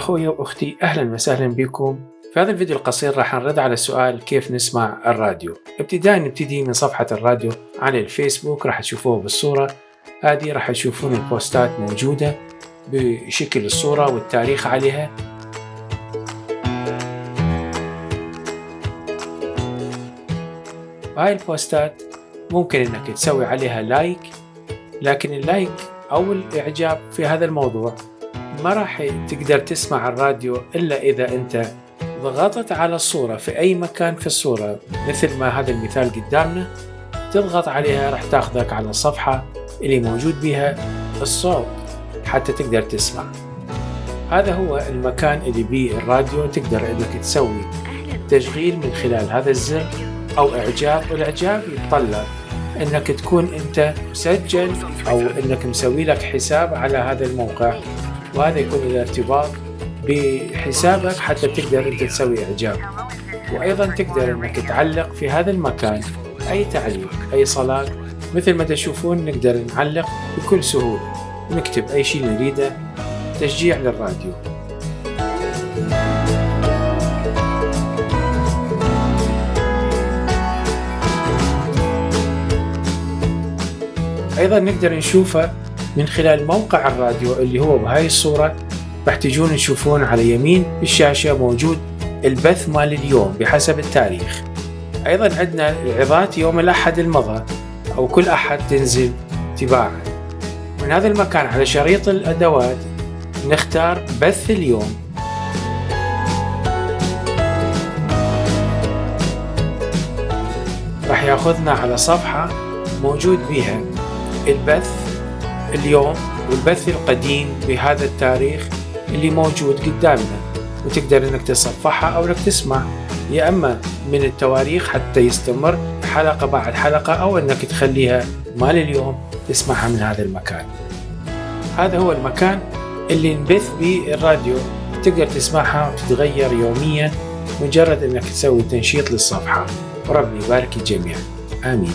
أخوي وأختي، أهلا وسهلا بكم. في هذا الفيديو القصير راح نرد على سؤال كيف نسمع الراديو. نبتدي من صفحة الراديو على الفيسبوك، راح تشوفوه بالصورة هذه، راح تشوفون البوستات موجودة بشكل الصورة والتاريخ عليها. وهاي البوستات ممكن انك تسوي عليها لايك، لكن اللايك او الاعجاب في هذا الموضوع ما راح تقدر تسمع الراديو إلا إذا أنت ضغطت على الصورة في أي مكان في الصورة، مثل ما هذا المثال قدامنا، تضغط عليها راح تاخذك على الصفحة اللي موجود بها الصوت حتى تقدر تسمع. هذا هو المكان اللي بيه الراديو تقدر أنك تسوي تشغيل من خلال هذا الزر أو إعجاب. والإعجاب يتطلب أنك تكون أنت مسجل أو أنك مسوي لك حساب على هذا الموقع، وهذا يكون الارتباط بحسابك حتى تقدر أنت تسوي إعجاب. وأيضا تقدر أنك تعلق في هذا المكان أي تعليق، أي صلاة، مثل ما تشوفون نقدر نعلق بكل سهولة، نكتب أي شيء نريده تشجيع للراديو. أيضا نقدر نشوفه من خلال موقع الراديو اللي هو بهاي الصورة. راح تجون تشوفون على يمين الشاشة موجود البث مال اليوم بحسب التاريخ. أيضا عندنا العظات يوم الأحد المضى أو كل أحد تنزل تباعا. من هذا المكان على شريط الأدوات نختار بث اليوم، راح ياخذنا على صفحة موجود بها البث اليوم والبث القديم بهذا التاريخ اللي موجود قدامنا، وتقدر انك تصفحها او انك تسمع يا اما من التواريخ حتى يستمر حلقة بعد حلقة، او انك تخليها مال اليوم تسمعها من هذا المكان. هذا هو المكان اللي نبث به الراديو، تقدر تسمعها وتتغير يوميا مجرد انك تسوي تنشيط للصفحة. وربي يبارك الجميع، آمين.